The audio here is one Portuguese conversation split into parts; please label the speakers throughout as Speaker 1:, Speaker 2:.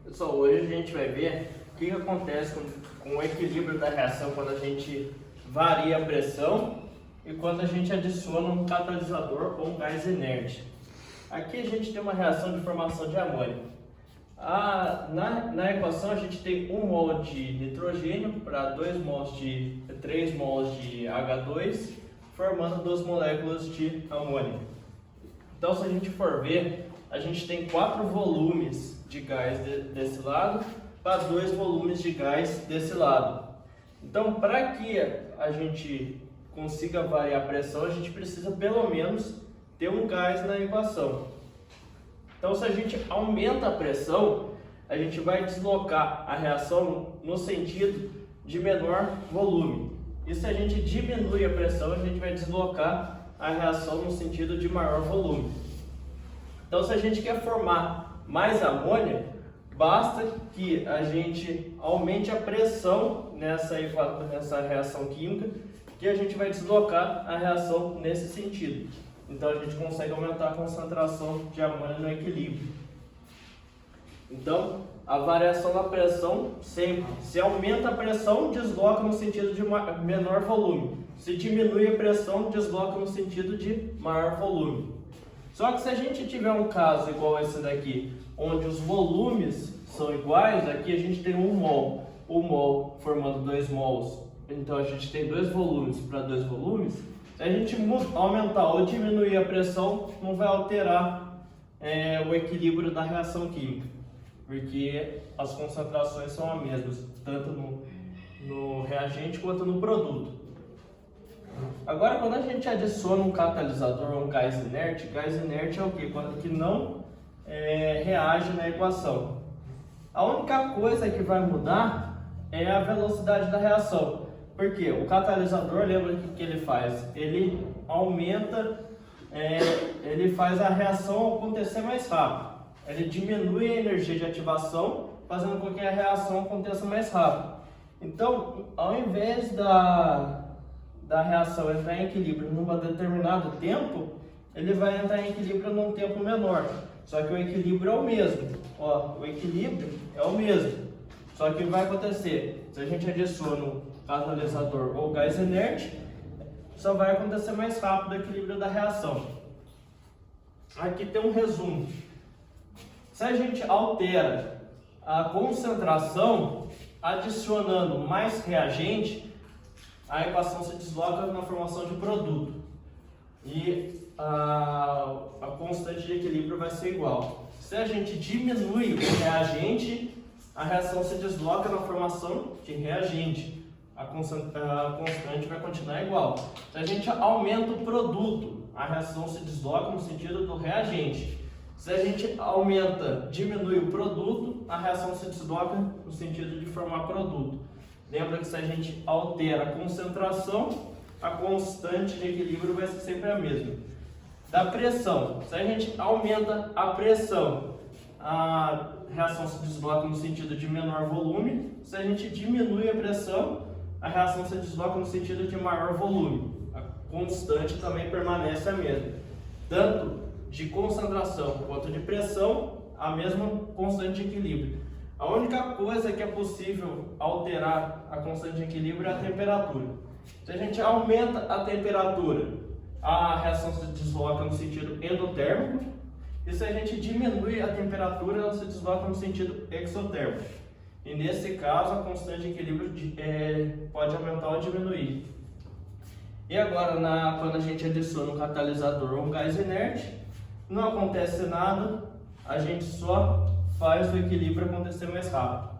Speaker 1: Pessoal, hoje a gente vai ver o que acontece com o equilíbrio da reação quando a gente varia a pressão e quando a gente adiciona um catalisador ou um gás inerte. Aqui a gente tem uma reação de formação de amônio. Na equação a gente tem 1 mol de nitrogênio para 3 mols de H2, formando 2 moléculas de amônio. Então, se a gente for ver, a gente tem 4 volumes de gás desse lado para 2 volumes de gás desse lado. Então, para que a gente consiga variar a pressão, a gente precisa pelo menos ter um gás na equação. Então, se a gente aumenta a pressão, a gente vai deslocar a reação no sentido de menor volume. E se a gente diminui a pressão, a gente vai deslocar a reação no sentido de maior volume. Então, se a gente quer formar mais amônia, basta que a gente aumente a pressão nessa reação química, que a gente vai deslocar a reação nesse sentido. Então, a gente consegue aumentar a concentração de amônia no equilíbrio. Então, a variação da pressão sempre, se aumenta a pressão, desloca no sentido de menor volume. Se diminui a pressão, desloca no sentido de maior volume. Só que se a gente tiver um caso igual a esse daqui, onde os volumes são iguais, aqui a gente tem 1 mol, 1 mol formando 2 mols, então a gente tem 2 volumes para 2 volumes. Se a gente aumentar ou diminuir a pressão, não vai alterar o equilíbrio da reação química, porque as concentrações são as mesmas, tanto no reagente quanto no produto. Agora, quando a gente adiciona um catalisador ou um gás inerte é o quê? Quando que não reage na equação. A única coisa que vai mudar é a velocidade da reação. Porque o catalisador, lembra o que ele faz? Ele aumenta, ele faz a reação acontecer mais rápido. Ele diminui a energia de ativação, fazendo com que a reação aconteça mais rápido. Então, ao invés da reação entrar em equilíbrio num determinado tempo, ele vai entrar em equilíbrio num tempo menor. Só que o equilíbrio é o mesmo. Ó, o equilíbrio é o mesmo. Só que o que vai acontecer? Se a gente adiciona um catalisador ou gás inerte, só vai acontecer mais rápido o equilíbrio da reação. Aqui tem um resumo. Se a gente altera a concentração adicionando mais reagente, a equação se desloca na formação de produto e a constante de equilíbrio vai ser igual. Se a gente diminui o reagente, a reação se desloca na formação de reagente. A constante vai continuar igual. Se a gente aumenta o produto, a reação se desloca no sentido do reagente. Se a gente diminui o produto, a reação se desloca no sentido de formar produto. Lembra que se a gente altera a concentração, a constante de equilíbrio vai ser sempre a mesma. Da pressão, se a gente aumenta a pressão, a reação se desloca no sentido de menor volume. Se a gente diminui a pressão, a reação se desloca no sentido de maior volume. A constante também permanece a mesma. Tanto de concentração quanto de pressão, a mesma constante de equilíbrio. A única coisa que é possível alterar a constante de equilíbrio é a temperatura. Se a gente aumenta a temperatura, a reação se desloca no sentido endotérmico. E se a gente diminui a temperatura, ela se desloca no sentido exotérmico. E nesse caso, a constante de equilíbrio pode aumentar ou diminuir. E agora, quando a gente adiciona um catalisador ou um gás inerte, não acontece nada, a gente só faz o equilíbrio acontecer mais rápido.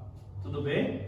Speaker 1: Tudo bem?